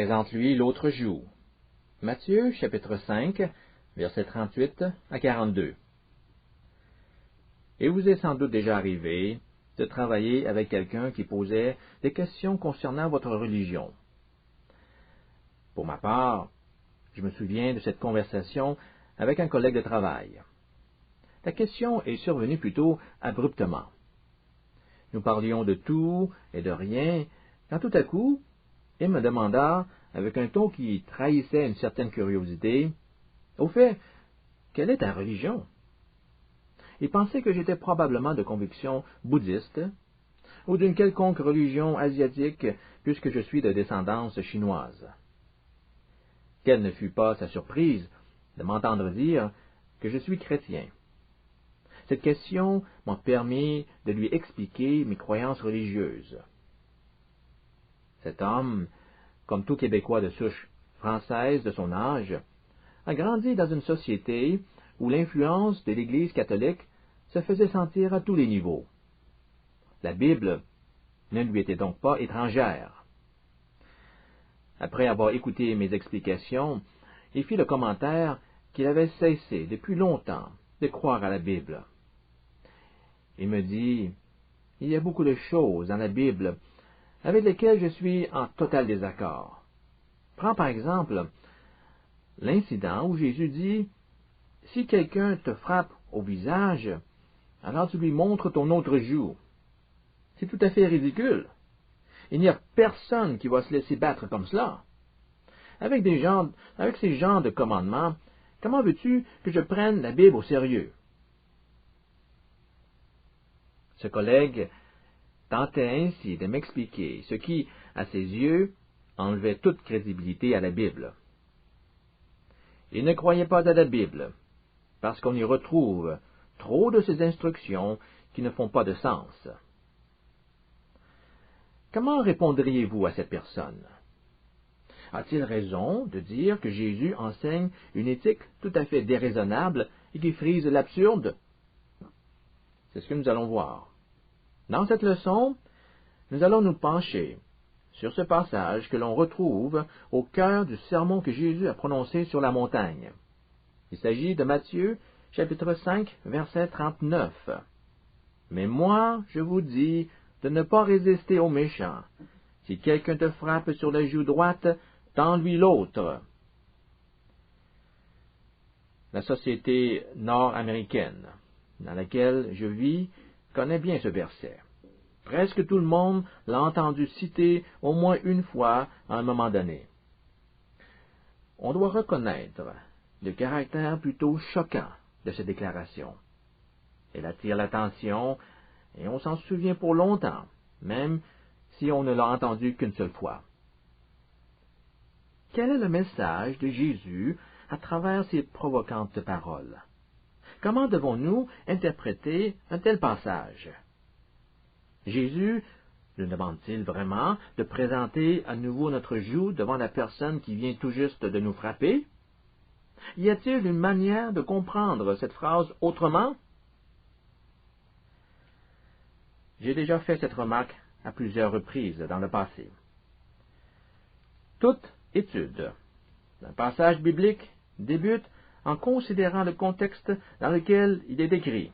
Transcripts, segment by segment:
présente-lui l'autre joue. Matthieu, chapitre 5, versets 38 à 42. Il vous est sans doute déjà arrivé de travailler avec quelqu'un qui posait des questions concernant votre religion. Pour ma part, je me souviens de cette conversation avec un collègue de travail. La question est survenue plutôt abruptement. Nous parlions de tout et de rien, quand tout à coup, il me demanda, avec un ton qui trahissait une certaine curiosité, « Au fait, quelle est ta religion? » Il pensait que j'étais probablement de conviction bouddhiste, ou d'une quelconque religion asiatique, puisque je suis de descendance chinoise. Quelle ne fut pas sa surprise de m'entendre dire que je suis chrétien. Cette question m'a permis de lui expliquer mes croyances religieuses. Cet homme, comme tout Québécois de souche française de son âge, a grandi dans une société où l'influence de l'Église catholique se faisait sentir à tous les niveaux. La Bible ne lui était donc pas étrangère. Après avoir écouté mes explications, il fit le commentaire qu'il avait cessé depuis longtemps de croire à la Bible. Il me dit, « Il y a beaucoup de choses dans la Bible avec lesquelles je suis en total désaccord. Prends par exemple l'incident où Jésus dit, « Si quelqu'un te frappe au visage, alors tu lui montres ton autre joue. » C'est tout à fait ridicule. Il n'y a personne qui va se laisser battre comme cela. Avec ces genres de commandements, comment veux-tu que je prenne la Bible au sérieux? Ce collègue tentait ainsi de m'expliquer ce qui, à ses yeux, enlevait toute crédibilité à la Bible. Il ne croyait pas à la Bible, parce qu'on y retrouve trop de ces instructions qui ne font pas de sens. Comment répondriez-vous à cette personne? A-t-il raison de dire que Jésus enseigne une éthique tout à fait déraisonnable et qui frise l'absurde? C'est ce que nous allons voir. Dans cette leçon, nous allons nous pencher sur ce passage que l'on retrouve au cœur du sermon que Jésus a prononcé sur la montagne. Il s'agit de Matthieu, chapitre 5, verset 39. « Mais moi, je vous dis de ne pas résister aux méchants. Si quelqu'un te frappe sur la joue droite, tends-lui l'autre. » La société nord-américaine dans laquelle je vis connaît bien ce verset. Presque tout le monde l'a entendu citer au moins une fois à un moment donné. On doit reconnaître le caractère plutôt choquant de cette déclaration. Elle attire l'attention et on s'en souvient pour longtemps, même si on ne l'a entendu qu'une seule fois. Quel est le message de Jésus à travers ces provocantes paroles? Comment devons-nous interpréter un tel passage? Jésus nous demande-t-il vraiment de présenter à nouveau notre joue devant la personne qui vient tout juste de nous frapper? Y a-t-il une manière de comprendre cette phrase autrement? J'ai déjà fait cette remarque à plusieurs reprises dans le passé. Toute étude d'un passage biblique débute en considérant le contexte dans lequel il est décrit.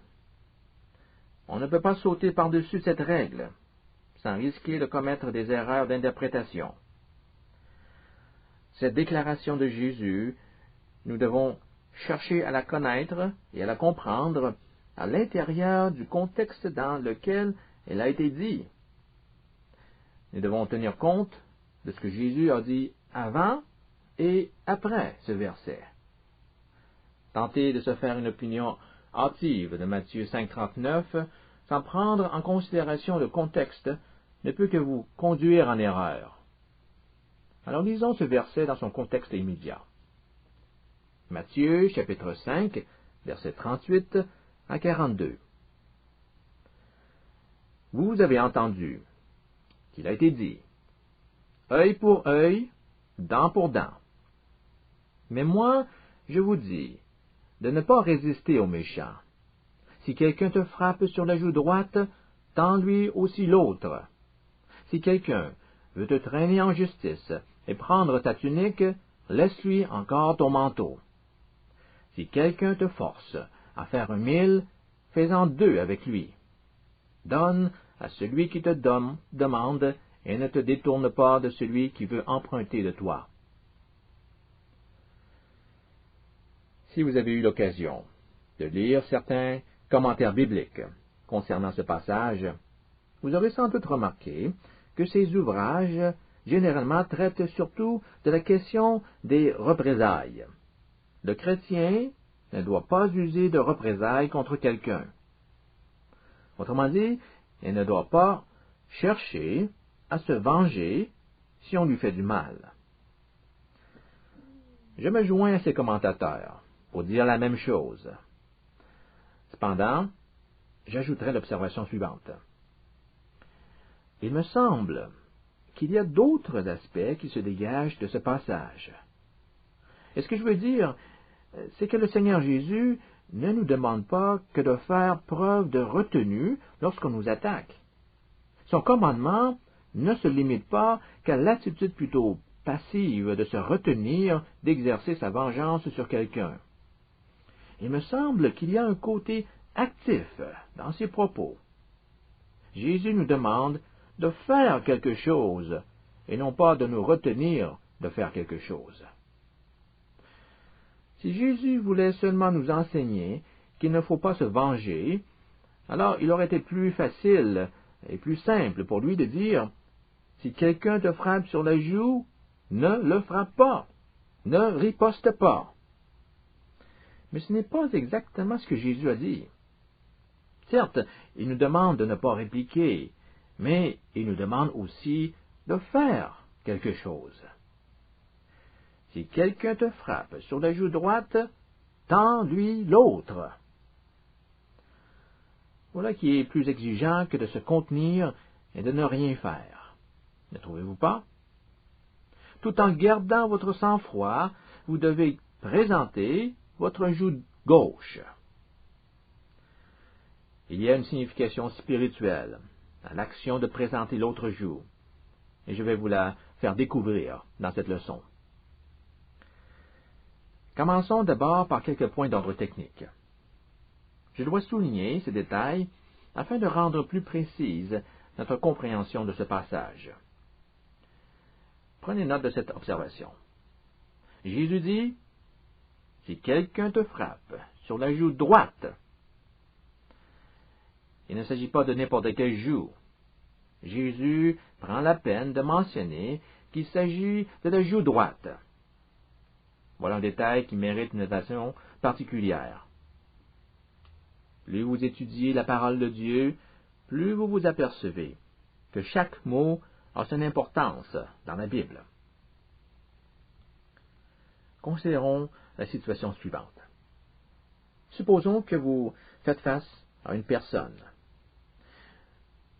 On ne peut pas sauter par-dessus cette règle, sans risquer de commettre des erreurs d'interprétation. Cette déclaration de Jésus, nous devons chercher à la connaître et à la comprendre à l'intérieur du contexte dans lequel elle a été dit. Nous devons tenir compte de ce que Jésus a dit avant et après ce verset. Tenter de se faire une opinion hâtive de Matthieu 5,39 sans prendre en considération le contexte ne peut que vous conduire en erreur. Alors lisons ce verset dans son contexte immédiat. Matthieu, chapitre 5, versets 38 à 42. Vous avez entendu qu'il a été dit, œil pour œil, dent pour dent. Mais moi, je vous dis, de ne pas résister aux méchants. Si quelqu'un te frappe sur la joue droite, tends-lui aussi l'autre. Si quelqu'un veut te traîner en justice et prendre ta tunique, laisse-lui encore ton manteau. Si quelqu'un te force à faire 1 000, fais-en 2 avec lui. Donne à celui qui te demande, et ne te détourne pas de celui qui veut emprunter de toi. Si vous avez eu l'occasion de lire certains commentaires bibliques concernant ce passage, vous aurez sans doute remarqué que ces ouvrages généralement traitent surtout de la question des représailles. Le chrétien ne doit pas user de représailles contre quelqu'un. Autrement dit, il ne doit pas chercher à se venger si on lui fait du mal. Je me joins à ces commentateurs pour dire la même chose. Cependant, j'ajouterai l'observation suivante. Il me semble qu'il y a d'autres aspects qui se dégagent de ce passage. Et ce que je veux dire, c'est que le Seigneur Jésus ne nous demande pas que de faire preuve de retenue lorsqu'on nous attaque. Son commandement ne se limite pas qu'à l'attitude plutôt passive de se retenir d'exercer sa vengeance sur quelqu'un. Il me semble qu'il y a un côté actif dans ses propos. Jésus nous demande de faire quelque chose et non pas de nous retenir de faire quelque chose. Si Jésus voulait seulement nous enseigner qu'il ne faut pas se venger, alors il aurait été plus facile et plus simple pour lui de dire « Si quelqu'un te frappe sur la joue, ne le frappe pas, ne riposte pas. » Mais ce n'est pas exactement ce que Jésus a dit. Certes, il nous demande de ne pas répliquer, mais il nous demande aussi de faire quelque chose. Si quelqu'un te frappe sur la joue droite, tends-lui l'autre. Voilà qui est plus exigeant que de se contenir et de ne rien faire. Ne trouvez-vous pas? Tout en gardant votre sang-froid, vous devez présenter votre joue gauche. Il y a une signification spirituelle à l'action de présenter l'autre joue, et je vais vous la faire découvrir dans cette leçon. Commençons d'abord par quelques points d'ordre technique. Je dois souligner ces détails afin de rendre plus précise notre compréhension de ce passage. Prenez note de cette observation. Jésus dit, « Si quelqu'un te frappe sur la joue droite, » il ne s'agit pas de n'importe quelle joue. Jésus prend la peine de mentionner qu'il s'agit de la joue droite. Voilà un détail qui mérite une attention particulière. Plus vous étudiez la parole de Dieu, plus vous vous apercevez que chaque mot a son importance dans la Bible. Considérons la situation suivante. Supposons que vous faites face à une personne.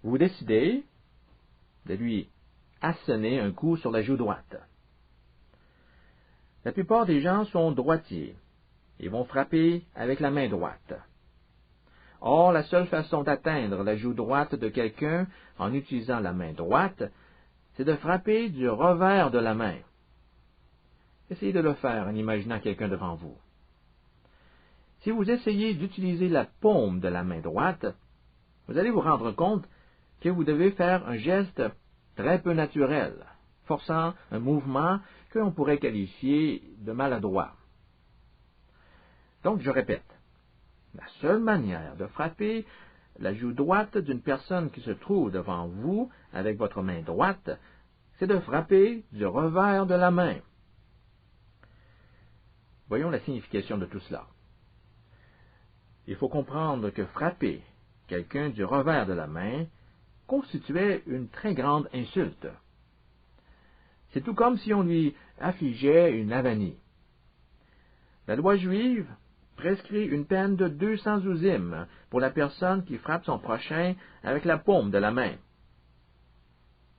Vous décidez de lui assonner un coup sur la joue droite. La plupart des gens sont droitiers et vont frapper avec la main droite. Or, la seule façon d'atteindre la joue droite de quelqu'un en utilisant la main droite, c'est de frapper du revers de la main. Essayez de le faire en imaginant quelqu'un devant vous. Si vous essayez d'utiliser la paume de la main droite, vous allez vous rendre compte que vous devez faire un geste très peu naturel, forçant un mouvement que l'on pourrait qualifier de maladroit. Donc, je répète, la seule manière de frapper la joue droite d'une personne qui se trouve devant vous avec votre main droite, c'est de frapper du revers de la main. Voyons la signification de tout cela. Il faut comprendre que frapper quelqu'un du revers de la main constituait une très grande insulte. C'est tout comme si on lui affligeait une avanie. La loi juive prescrit une peine de 200 zuzim pour la personne qui frappe son prochain avec la paume de la main.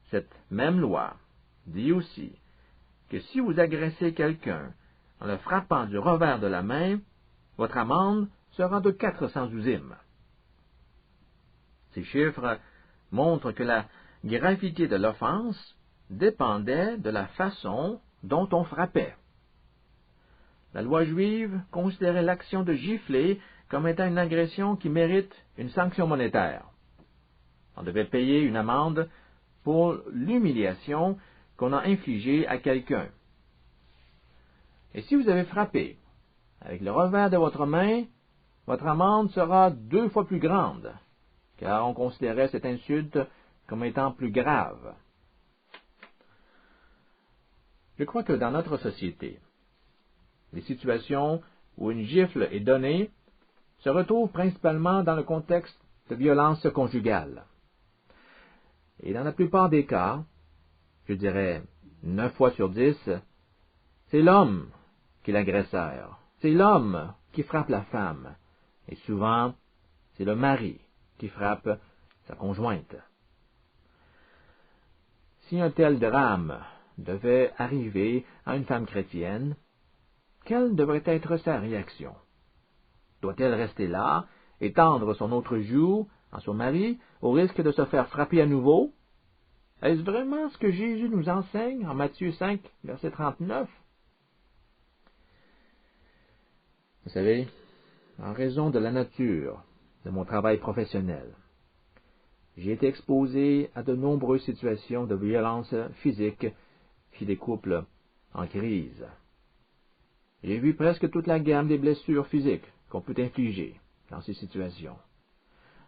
Cette même loi dit aussi que si vous agressez quelqu'un en le frappant du revers de la main, votre amende sera de 400 zuzim. Ces chiffres montrent que la gravité de l'offense dépendait de la façon dont on frappait. La loi juive considérait l'action de gifler comme étant une agression qui mérite une sanction monétaire. On devait payer une amende pour l'humiliation qu'on a infligée à quelqu'un. Et si vous avez frappé avec le revers de votre main, votre amende sera 2 fois plus grande, car on considérait cette insulte comme étant plus grave. Je crois que dans notre société, les situations où une gifle est donnée se retrouvent principalement dans le contexte de violence conjugale. Et dans la plupart des cas, je dirais 9 fois sur 10, c'est l'homme qui est l'agresseur. C'est l'homme qui frappe la femme. Et souvent, c'est le mari qui frappe sa conjointe. Si un tel drame devait arriver à une femme chrétienne, quelle devrait être sa réaction? Doit-elle rester là et tendre son autre joue à son mari au risque de se faire frapper à nouveau? Est-ce vraiment ce que Jésus nous enseigne en Matthieu 5, verset 39? Vous savez, en raison de la nature de mon travail professionnel, j'ai été exposé à de nombreuses situations de violence physique chez des couples en crise. J'ai vu presque toute la gamme des blessures physiques qu'on peut infliger dans ces situations.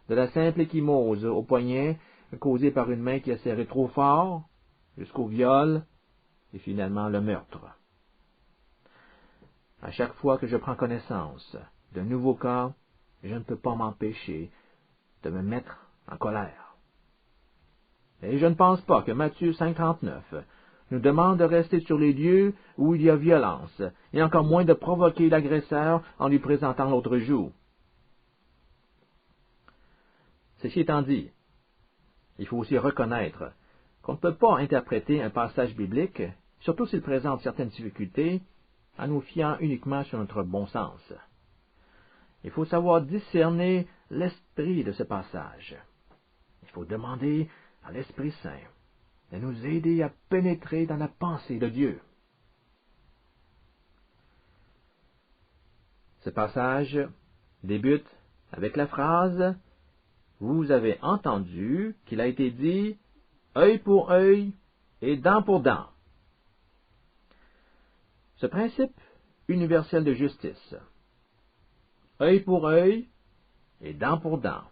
De la simple échymose au poignet causée par une main qui a serré trop fort, jusqu'au viol et finalement le meurtre. À chaque fois que je prends connaissance d'un nouveau cas, je ne peux pas m'empêcher de me mettre en colère. Et je ne pense pas que Matthieu 5,39 nous demande de rester sur les lieux où il y a violence, et encore moins de provoquer l'agresseur en lui présentant l'autre joue. Ceci étant dit, il faut aussi reconnaître qu'on ne peut pas interpréter un passage biblique, surtout s'il présente certaines difficultés, en nous fiant uniquement sur notre bon sens. Il faut savoir discerner l'esprit de ce passage. Il faut demander à l'Esprit Saint de nous aider à pénétrer dans la pensée de Dieu. Ce passage débute avec la phrase « Vous avez entendu qu'il a été dit œil pour œil et dent pour dent ». Ce principe universel de justice, œil pour œil et dent pour dent,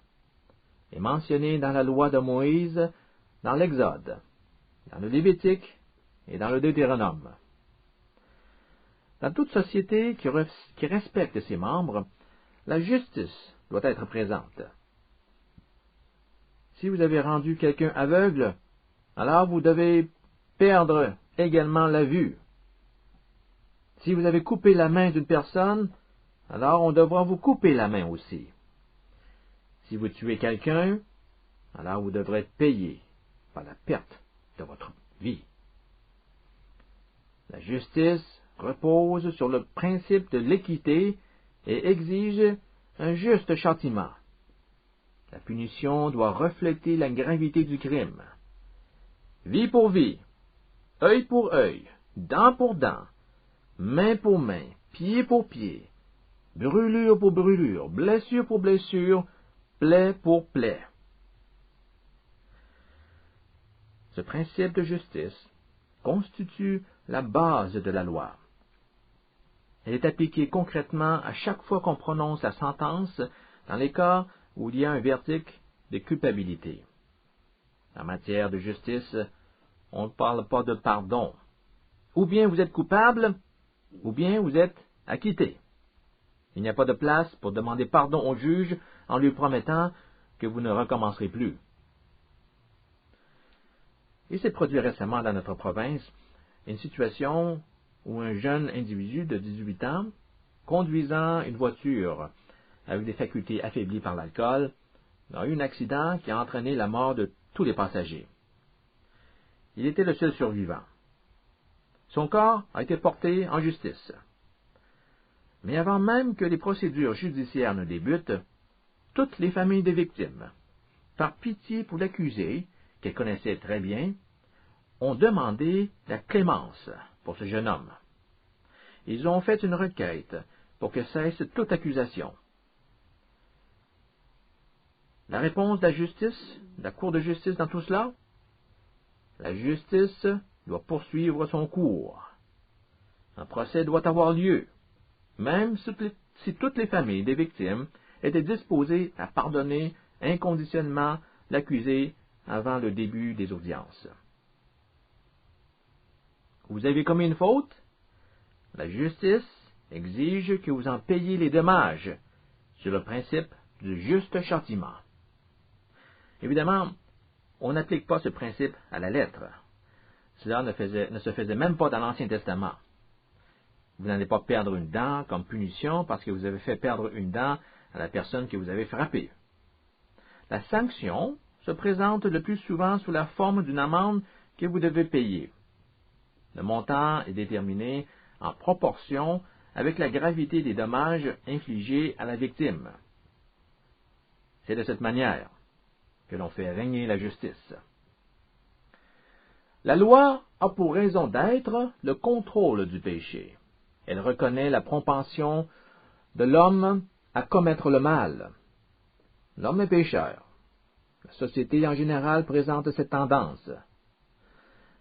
est mentionné dans la loi de Moïse, dans l'Exode, dans le Lévitique et dans le Deutéronome. Dans toute société qui respecte ses membres, la justice doit être présente. Si vous avez rendu quelqu'un aveugle, alors vous devez perdre également la vue. Si vous avez coupé la main d'une personne, alors on devra vous couper la main aussi. Si vous tuez quelqu'un, alors vous devrez payer par la perte de votre vie. La justice repose sur le principe de l'équité et exige un juste châtiment. La punition doit refléter la gravité du crime. Vie pour vie, œil pour œil, dent pour dent, main pour main, pied pour pied, brûlure pour brûlure, blessure pour blessure, plaie pour plaie. Ce principe de justice constitue la base de la loi. Elle est appliquée concrètement à chaque fois qu'on prononce la sentence dans les cas où il y a un verdict de culpabilité. En matière de justice, on ne parle pas de pardon. Ou bien vous êtes coupable, ou bien vous êtes acquitté. Il n'y a pas de place pour demander pardon au juge en lui promettant que vous ne recommencerez plus. Il s'est produit récemment dans notre province une situation où un jeune individu de 18 ans, conduisant une voiture avec des facultés affaiblies par l'alcool, a eu un accident qui a entraîné la mort de tous les passagers. Il était le seul survivant. Son corps a été porté en justice. Mais avant même que les procédures judiciaires ne débutent, toutes les familles des victimes, par pitié pour l'accusé, qu'elles connaissaient très bien, ont demandé la clémence pour ce jeune homme. Ils ont fait une requête pour que cesse toute accusation. La réponse de la justice, de la Cour de justice dans tout cela? La justice doit poursuivre son cours. Un procès doit avoir lieu, même si toutes les familles des victimes étaient disposées à pardonner inconditionnellement l'accusé avant le début des audiences. Vous avez commis une faute? La justice exige que vous en payiez les dommages sur le principe du juste châtiment. Évidemment, on n'applique pas ce principe à la lettre. Cela ne se faisait même pas dans l'Ancien Testament. Vous n'allez pas perdre une dent comme punition parce que vous avez fait perdre une dent à la personne que vous avez frappée. La sanction se présente le plus souvent sous la forme d'une amende que vous devez payer. Le montant est déterminé en proportion avec la gravité des dommages infligés à la victime. C'est de cette manière que l'on fait régner la justice. La loi a pour raison d'être le contrôle du péché. Elle reconnaît la propension de l'homme à commettre le mal. L'homme est pécheur. La société en général présente cette tendance.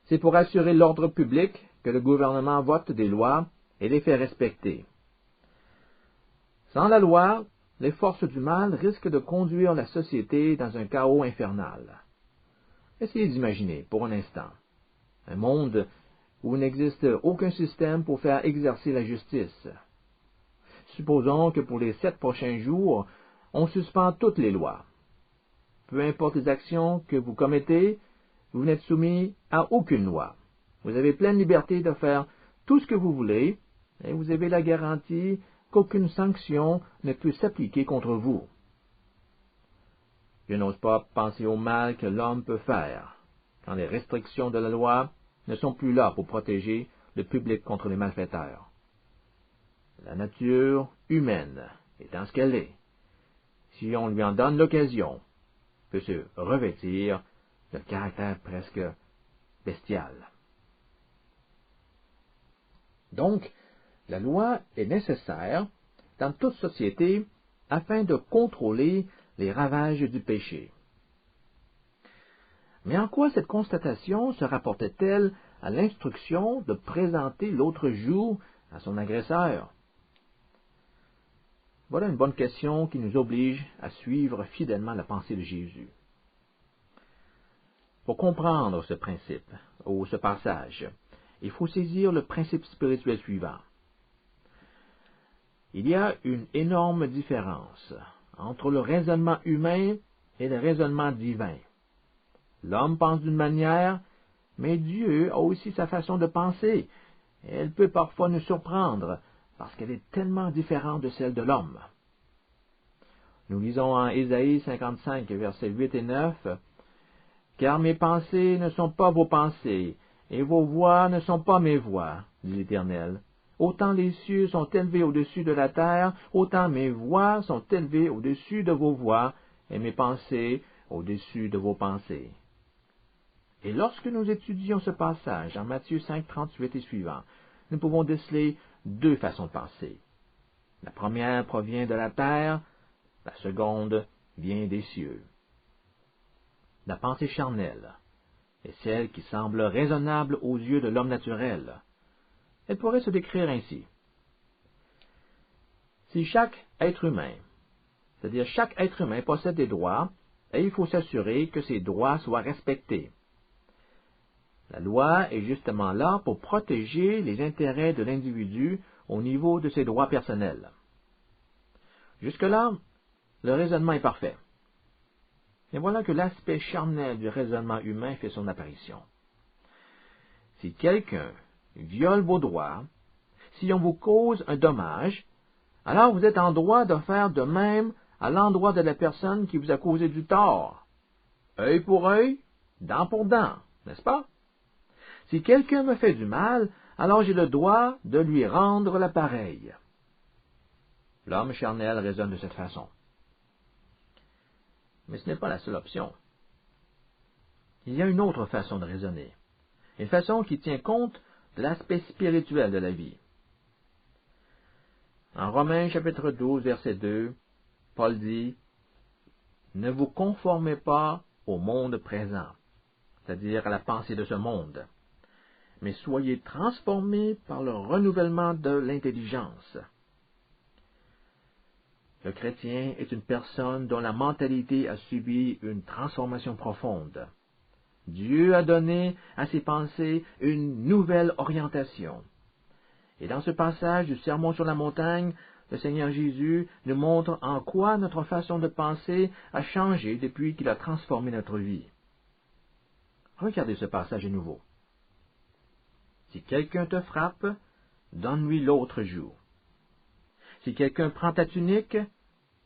C'est pour assurer l'ordre public que le gouvernement vote des lois et les fait respecter. Sans la loi, les forces du mal risquent de conduire la société dans un chaos infernal. Essayez d'imaginer, pour un instant, un monde où il n'existe aucun système pour faire exercer la justice. Supposons que pour les 7 prochains jours, on suspend toutes les lois. Peu importe les actions que vous commettez, vous n'êtes soumis à aucune loi. Vous avez pleine liberté de faire tout ce que vous voulez, et vous avez la garantie qu'aucune sanction ne peut s'appliquer contre vous. Je n'ose pas penser au mal que l'homme peut faire, quand les restrictions de la loi ne sont plus là pour protéger le public contre les malfaiteurs. La nature humaine étant ce qu'elle est, si on lui en donne l'occasion, peut se revêtir de caractère presque bestial. Donc, la loi est nécessaire dans toute société afin de contrôler les ravages du péché. Mais en quoi cette constatation se rapportait-elle à l'instruction de présenter l'autre joue à son agresseur? Voilà une bonne question qui nous oblige à suivre fidèlement la pensée de Jésus. Pour comprendre ce principe, ou ce passage, il faut saisir le principe spirituel suivant. Il y a une énorme différence entre le raisonnement humain et le raisonnement divin. L'homme pense d'une manière, mais Dieu a aussi sa façon de penser, et elle peut parfois nous surprendre, parce qu'elle est tellement différente de celle de l'homme. Nous lisons en Ésaïe 55, versets 8 et 9, « Car mes pensées ne sont pas vos pensées, et vos voix ne sont pas mes voix, dit l'Éternel. Autant les cieux sont élevés au-dessus de la terre, autant mes voix sont élevées au-dessus de vos voix, et mes pensées au-dessus de vos pensées. » Et lorsque nous étudions ce passage en Matthieu 5, 38 et suivant, nous pouvons déceler deux façons de penser. La première provient de la terre, la seconde vient des cieux. La pensée charnelle est celle qui semble raisonnable aux yeux de l'homme naturel. Elle pourrait se décrire ainsi. Si chaque être humain, c'est-à-dire chaque être humain possède des droits, et il faut s'assurer que ces droits soient respectés. La loi est justement là pour protéger les intérêts de l'individu au niveau de ses droits personnels. Jusque-là, le raisonnement est parfait. Et voilà que l'aspect charnel du raisonnement humain fait son apparition. Si quelqu'un viole vos droits, si on vous cause un dommage, alors vous êtes en droit de faire de même à l'endroit de la personne qui vous a causé du tort. Œil pour œil, dent pour dent, n'est-ce pas? Si quelqu'un me fait du mal, alors j'ai le droit de lui rendre l'appareil. L'homme charnel raisonne de cette façon. Mais ce n'est pas la seule option. Il y a une autre façon de raisonner. une façon qui tient compte de l'aspect spirituel de la vie. En Romains chapitre 12, verset 2, Paul dit, « Ne vous conformez pas au monde présent, c'est-à-dire à la pensée de ce monde, mais soyez transformés par le renouvellement de l'intelligence. » Le chrétien est une personne dont la mentalité a subi une transformation profonde. Dieu a donné à ses pensées une nouvelle orientation. Et dans ce passage du Sermon sur la montagne, le Seigneur Jésus nous montre en quoi notre façon de penser a changé depuis qu'il a transformé notre vie. Regardez ce passage à nouveau. Si quelqu'un te frappe, donne-lui l'autre joue. Si quelqu'un prend ta tunique,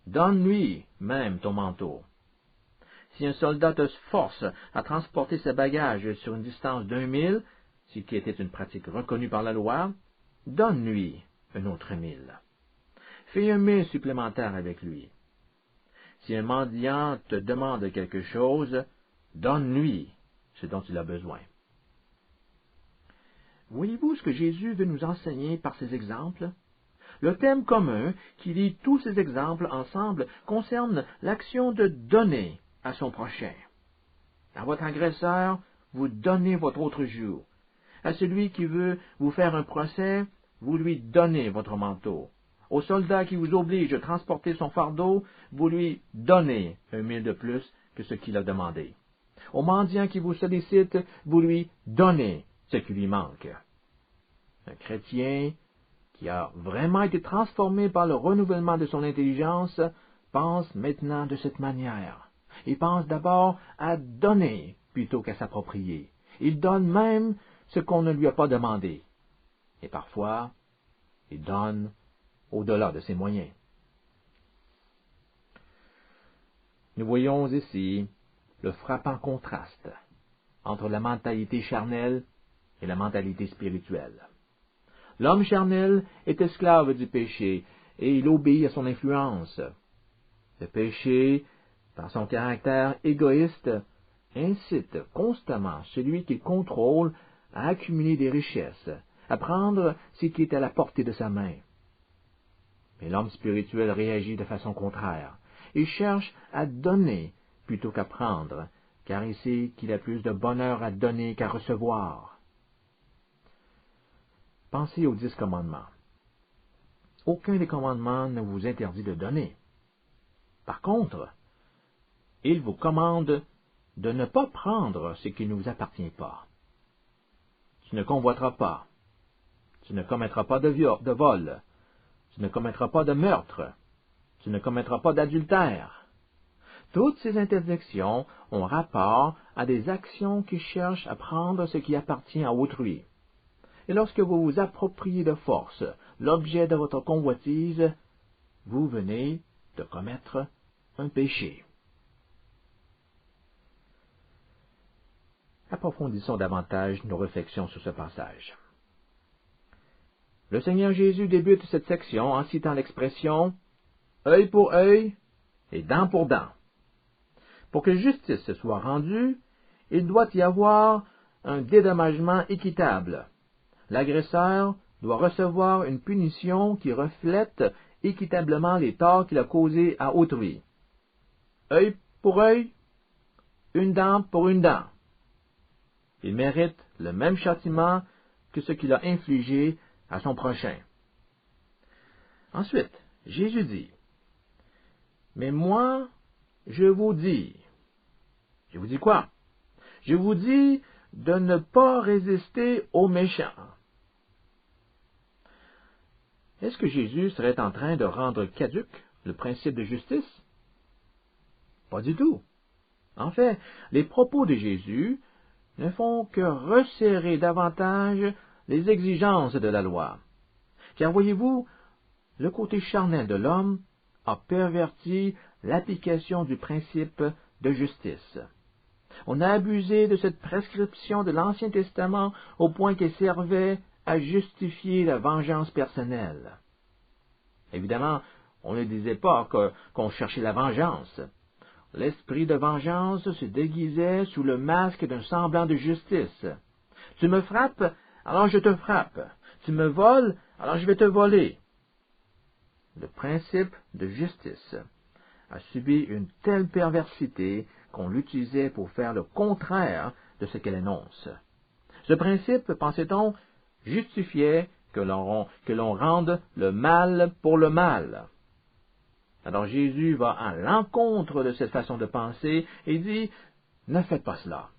donne-lui même ton manteau. Si un soldat te force à transporter ses bagages sur une distance d'1 mille, ce qui était une pratique reconnue par la loi, donne-lui un autre 1000. Fais un 1000 supplémentaire avec lui. Si un mendiant te demande quelque chose, donne-lui ce dont il a besoin. Voyez-vous ce que Jésus veut nous enseigner par ces exemples? Le thème commun qui lie tous ces exemples ensemble concerne l'action de donner à son prochain. À votre agresseur, vous donnez votre autre joue. À celui qui veut vous faire un procès, vous lui donnez votre manteau. Au soldat qui vous oblige de transporter son fardeau, vous lui donnez 1 000 de plus que ce qu'il a demandé. Au mendiant qui vous sollicite, vous lui donnez ce qui lui manque. Un chrétien qui a vraiment été transformé par le renouvellement de son intelligence pense maintenant de cette manière. Il pense d'abord à donner plutôt qu'à s'approprier. Il donne même ce qu'on ne lui a pas demandé. Et parfois, il donne au-delà de ses moyens. Nous voyons ici le frappant contraste entre la mentalité charnelle et la mentalité spirituelle. L'homme charnel est esclave du péché et il obéit à son influence. Le péché, par son caractère égoïste, incite constamment celui qu'il contrôle à accumuler des richesses, à prendre ce qui est à la portée de sa main. Mais l'homme spirituel réagit de façon contraire. Il cherche à donner plutôt qu'à prendre, car il sait qu'il a plus de bonheur à donner qu'à recevoir. Pensez aux 10 commandements. Aucun des commandements ne vous interdit de donner. Par contre, il vous commande de ne pas prendre ce qui ne vous appartient pas. Tu ne convoiteras pas. Tu ne commettras pas de vol. Tu ne commettras pas de meurtre. Tu ne commettras pas d'adultère. Toutes ces interdictions ont rapport à des actions qui cherchent à prendre ce qui appartient à autrui. Et lorsque vous vous appropriez de force l'objet de votre convoitise, vous venez de commettre un péché. Approfondissons davantage nos réflexions sur ce passage. Le Seigneur Jésus débute cette section en citant l'expression « œil pour œil et dent pour dent ». Pour que justice soit rendue, il doit y avoir un dédommagement équitable. L'agresseur doit recevoir une punition qui reflète équitablement les torts qu'il a causés à autrui. Œil pour œil, une dent pour une dent. Il mérite le même châtiment que ce qu'il a infligé à son prochain. Ensuite, Jésus dit, « Mais moi, je vous dis quoi? Je vous dis de ne pas résister aux méchants. » Est-ce que Jésus serait en train de rendre caduc le principe de justice? Pas du tout. En fait, les propos de Jésus ne font que resserrer davantage les exigences de la loi. Car voyez-vous, le côté charnel de l'homme a perverti l'application du principe de justice. On a abusé de cette prescription de l'Ancien Testament au point qu'elle servait à justifier la vengeance personnelle. Évidemment, on ne disait pas qu'on cherchait la vengeance. L'esprit de vengeance se déguisait sous le masque d'un semblant de justice. Tu me frappes, alors je te frappe. Tu me voles, alors je vais te voler. Le principe de justice a subi une telle perversité qu'on l'utilisait pour faire le contraire de ce qu'elle énonce. Ce principe, pensait-on, justifiait que l'on rende le mal pour le mal. Alors Jésus va à l'encontre de cette façon de penser et dit, « Ne faites pas cela.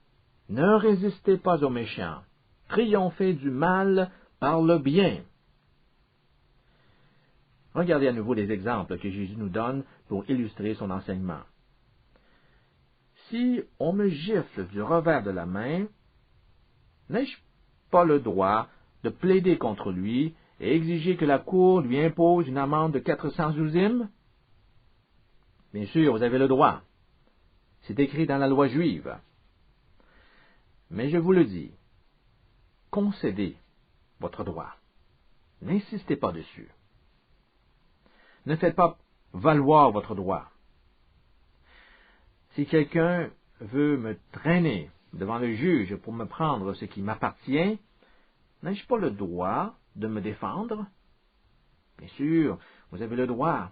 Ne résistez pas aux méchants. Triomphez du mal par le bien. » Regardez à nouveau les exemples que Jésus nous donne pour illustrer son enseignement. Si on me gifle du revers de la main, n'ai-je pas le droit de plaider contre lui et exiger que la cour lui impose une amende de 400 douzimes? Bien sûr, vous avez le droit. C'est écrit dans la loi juive. Mais je vous le dis, concédez votre droit. N'insistez pas dessus. Ne faites pas valoir votre droit. Si quelqu'un veut me traîner devant le juge pour me prendre ce qui m'appartient, n'ai-je pas le droit de me défendre? Bien sûr, vous avez le droit.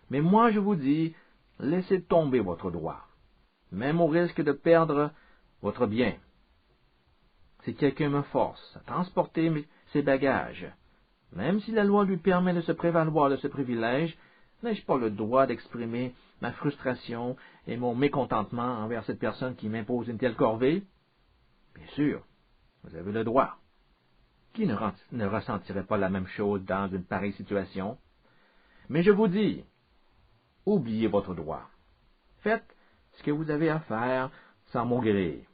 Mais moi, je vous dis, laissez tomber votre droit, même au risque de perdre votre bien. Si quelqu'un me force à transporter ses bagages, même si la loi lui permet de se prévaloir de ce privilège, n'ai-je pas le droit d'exprimer ma frustration et mon mécontentement envers cette personne qui m'impose une telle corvée? Bien sûr, vous avez le droit. Qui ne ressentirait pas la même chose dans une pareille situation? Mais je vous dis, oubliez votre droit. Faites ce que vous avez à faire sans mon gré.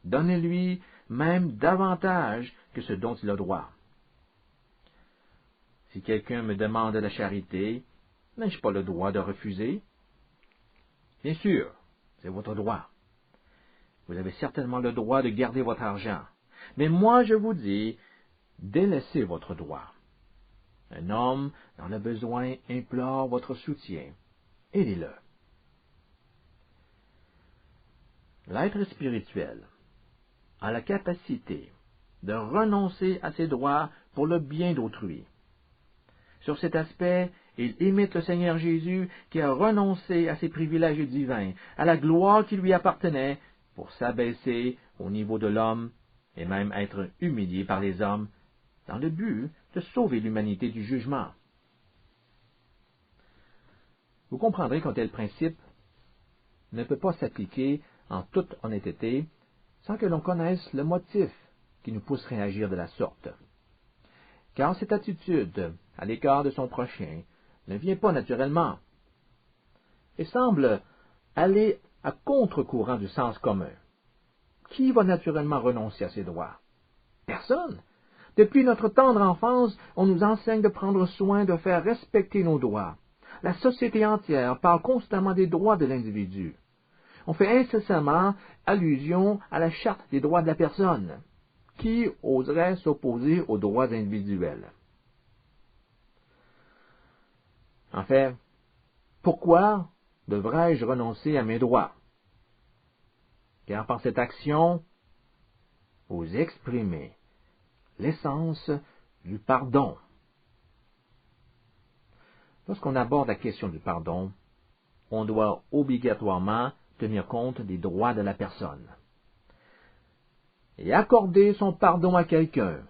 Donnez-lui même davantage que ce dont il a droit. Si quelqu'un me demande de la charité, n'ai-je pas le droit de refuser? Bien sûr, c'est votre droit. Vous avez certainement le droit de garder votre argent. Mais moi, je vous dis, délaissez votre droit. Un homme dans le besoin implore votre soutien. Aidez-le. L'être spirituel a la capacité de renoncer à ses droits pour le bien d'autrui. Sur cet aspect, il imite le Seigneur Jésus qui a renoncé à ses privilèges divins, à la gloire qui lui appartenait, pour s'abaisser au niveau de l'homme et même être humilié par les hommes, dans le but de sauver l'humanité du jugement. Vous comprendrez qu'un tel principe ne peut pas s'appliquer en toute honnêteté sans que l'on connaisse le motif qui nous pousserait à agir de la sorte. Car cette attitude à l'égard de son prochain ne vient pas naturellement et semble aller à contre-courant du sens commun. Qui va naturellement renoncer à ses droits? Personne. Depuis notre tendre enfance, on nous enseigne de prendre soin de faire respecter nos droits. La société entière parle constamment des droits de l'individu. On fait incessamment allusion à la charte des droits de la personne. Qui oserait s'opposer aux droits individuels? En fait, pourquoi devrais-je renoncer à mes droits? Car par cette action, vous exprimez l'essence du pardon. Lorsqu'on aborde la question du pardon, on doit obligatoirement tenir compte des droits de la personne. Et accorder son pardon à quelqu'un,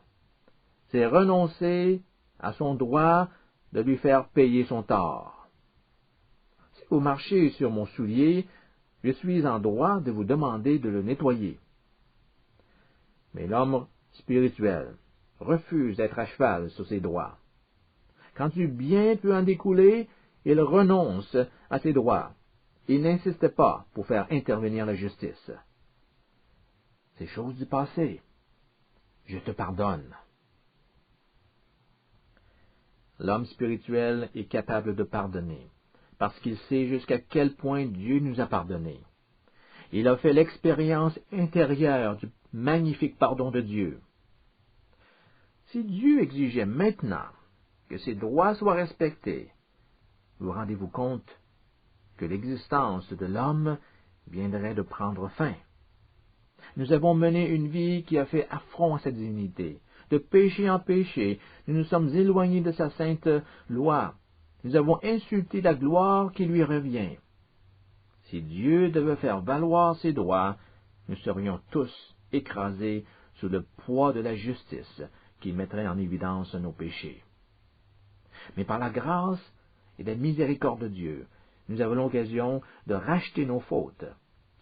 c'est renoncer à son droit de lui faire payer son tort. Si vous marchez sur mon soulier, je suis en droit de vous demander de le nettoyer. Mais l'homme spirituel refuse d'être à cheval sur ses droits. Quand du bien peut en découler, il renonce à ses droits. Il n'insiste pas pour faire intervenir la justice. C'est chose du passé. Je te pardonne. L'homme spirituel est capable de pardonner, parce qu'il sait jusqu'à quel point Dieu nous a pardonné. Il a fait l'expérience intérieure du magnifique pardon de Dieu. Si Dieu exigeait maintenant que ses droits soient respectés, vous rendez-vous compte que l'existence de l'homme viendrait de prendre fin. Nous avons mené une vie qui a fait affront à sa dignité. De péché en péché, nous nous sommes éloignés de sa sainte loi. Nous avons insulté la gloire qui lui revient. Si Dieu devait faire valoir ses droits, nous serions tous écrasés sous le poids de la justice qui mettrait en évidence nos péchés. Mais par la grâce et la miséricorde de Dieu, nous avons l'occasion de racheter nos fautes.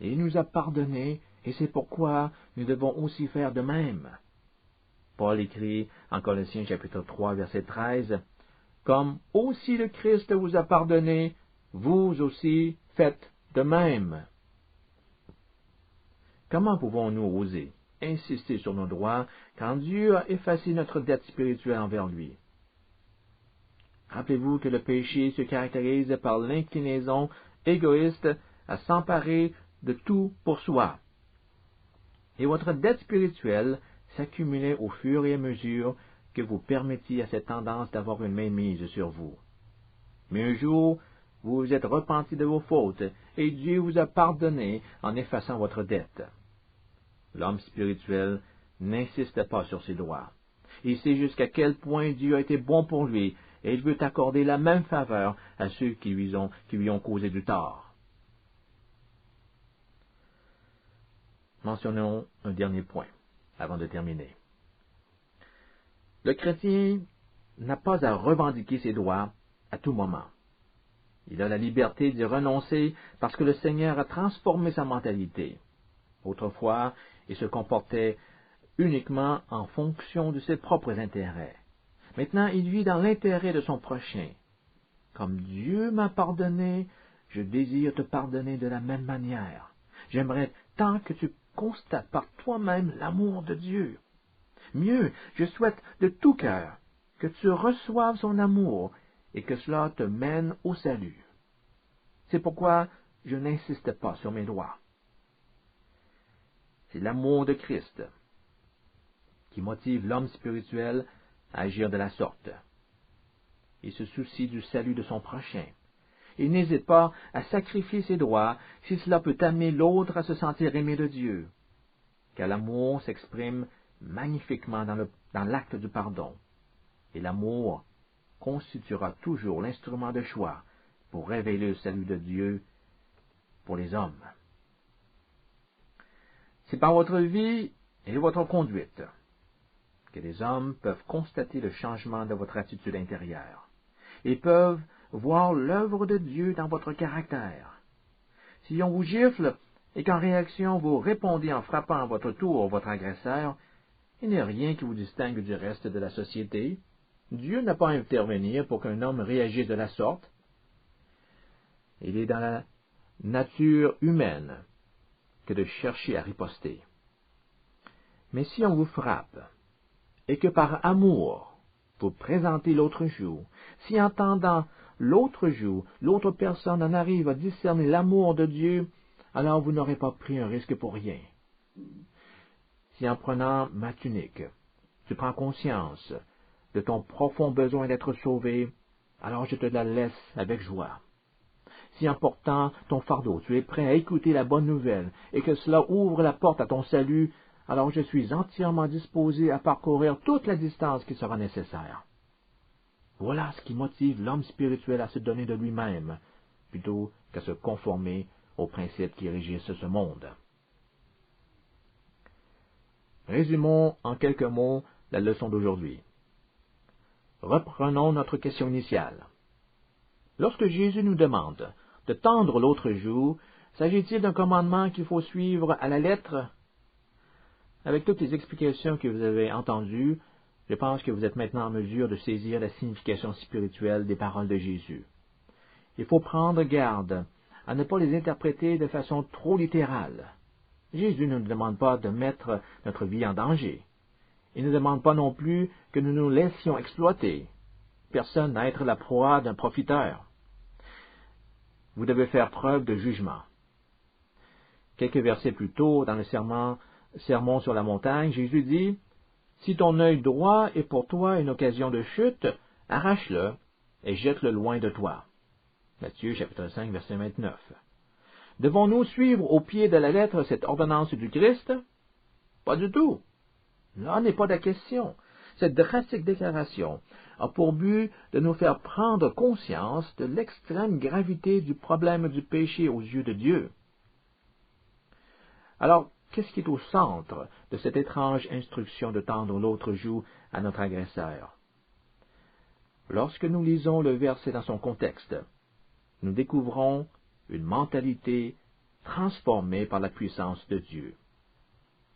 Et il nous a pardonnés, et c'est pourquoi nous devons aussi faire de même. Paul écrit en Colossiens chapitre 3, verset 13, « Comme aussi le Christ vous a pardonné, vous aussi faites de même. » Comment pouvons-nous oser insister sur nos droits quand Dieu a effacé notre dette spirituelle envers lui? Rappelez-vous que le péché se caractérise par l'inclinaison égoïste à s'emparer de tout pour soi. Et votre dette spirituelle s'accumulait au fur et à mesure que vous permettiez à cette tendance d'avoir une mainmise sur vous. Mais un jour, vous vous êtes repenti de vos fautes, et Dieu vous a pardonné en effaçant votre dette. L'homme spirituel n'insiste pas sur ses droits. Il sait jusqu'à quel point Dieu a été bon pour lui, et il veut accorder la même faveur à ceux qui lui ont causé du tort. Mentionnons un dernier point, avant de terminer. Le chrétien n'a pas à revendiquer ses droits à tout moment. Il a la liberté d'y renoncer parce que le Seigneur a transformé sa mentalité. Autrefois, il se comportait uniquement en fonction de ses propres intérêts. Maintenant, il vit dans l'intérêt de son prochain. Comme Dieu m'a pardonné, je désire te pardonner de la même manière. J'aimerais tant que tu constates par toi-même l'amour de Dieu. Mieux, je souhaite de tout cœur que tu reçoives son amour et que cela te mène au salut. C'est pourquoi je n'insiste pas sur mes droits. C'est l'amour de Christ qui motive l'homme spirituel à agir de la sorte. Il se soucie du salut de son prochain. Il n'hésite pas à sacrifier ses droits si cela peut amener l'autre à se sentir aimé de Dieu. Car l'amour s'exprime magnifiquement dans l'acte du pardon. Et l'amour constituera toujours l'instrument de choix pour révéler le salut de Dieu pour les hommes. C'est par votre vie et votre conduite que les hommes peuvent constater le changement de votre attitude intérieure. Ils peuvent voir l'œuvre de Dieu dans votre caractère. Si on vous gifle et qu'en réaction vous répondez en frappant à votre tour votre agresseur, il n'est rien qui vous distingue du reste de la société. Dieu n'a pas à intervenir pour qu'un homme réagisse de la sorte. Il est dans la nature humaine que de chercher à riposter. Mais si on vous frappe, et que par amour vous présentez l'autre joue, si en tendant l'autre joue, l'autre personne en arrive à discerner l'amour de Dieu, alors vous n'aurez pas pris un risque pour rien. Si en prenant ma tunique, tu prends conscience de ton profond besoin d'être sauvé, alors je te la laisse avec joie. Si en portant ton fardeau, tu es prêt à écouter la bonne nouvelle et que cela ouvre la porte à ton salut, alors je suis entièrement disposé à parcourir toute la distance qui sera nécessaire. Voilà ce qui motive l'homme spirituel à se donner de lui-même, plutôt qu'à se conformer aux principes qui régissent ce monde. Résumons en quelques mots la leçon d'aujourd'hui. Reprenons notre question initiale. Lorsque Jésus nous demande de tendre l'autre joue, s'agit-il d'un commandement qu'il faut suivre à la lettre? Avec toutes les explications que vous avez entendues, je pense que vous êtes maintenant en mesure de saisir la signification spirituelle des paroles de Jésus. Il faut prendre garde à ne pas les interpréter de façon trop littérale. Jésus ne nous demande pas de mettre notre vie en danger. Il ne demande pas non plus que nous nous laissions exploiter. Personne n'a à être la proie d'un profiteur. Vous devez faire preuve de jugement. Quelques versets plus tôt, dans le Sermon sur la montagne, Jésus dit, « Si ton œil droit est pour toi une occasion de chute, arrache-le et jette-le loin de toi. » Matthieu chapitre 5, verset 29. Devons-nous suivre au pied de la lettre cette ordonnance du Christ? Pas du tout. Là n'est pas la question. Cette drastique déclaration a pour but de nous faire prendre conscience de l'extrême gravité du problème du péché aux yeux de Dieu. Alors, qu'est-ce qui est au centre de cette étrange instruction de tendre l'autre joue à notre agresseur? Lorsque nous lisons le verset dans son contexte, nous découvrons une mentalité transformée par la puissance de Dieu.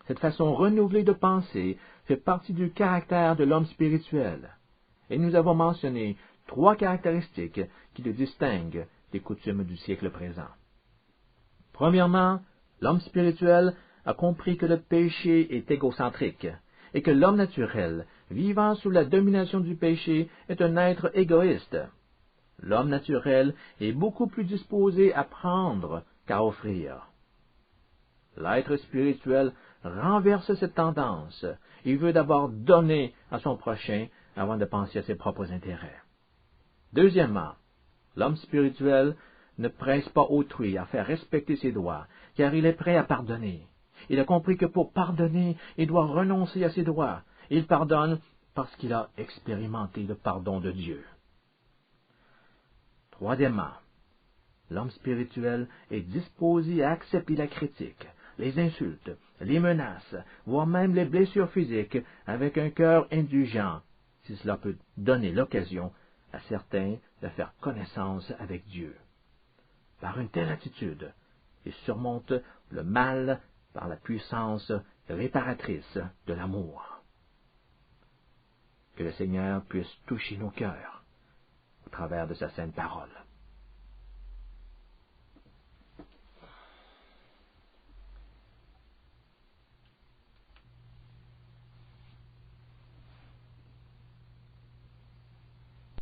Cette façon renouvelée de penser fait partie du caractère de l'homme spirituel, et nous avons mentionné 3 caractéristiques qui le distinguent des coutumes du siècle présent. Premièrement, l'homme spirituel a compris que le péché est égocentrique, et que l'homme naturel, vivant sous la domination du péché, est un être égoïste. L'homme naturel est beaucoup plus disposé à prendre qu'à offrir. L'être spirituel renverse cette tendance. Il veut d'abord donner à son prochain avant de penser à ses propres intérêts. Deuxièmement, l'homme spirituel ne presse pas autrui à faire respecter ses droits, car il est prêt à pardonner. Il a compris que pour pardonner, il doit renoncer à ses droits. Il pardonne parce qu'il a expérimenté le pardon de Dieu. Troisièmement, l'homme spirituel est disposé à accepter la critique, les insultes, les menaces, voire même les blessures physiques avec un cœur indulgent, si cela peut donner l'occasion à certains de faire connaissance avec Dieu. Par une telle attitude, il surmonte le mal par la puissance réparatrice de l'amour. Que le Seigneur puisse toucher nos cœurs au travers de sa sainte parole.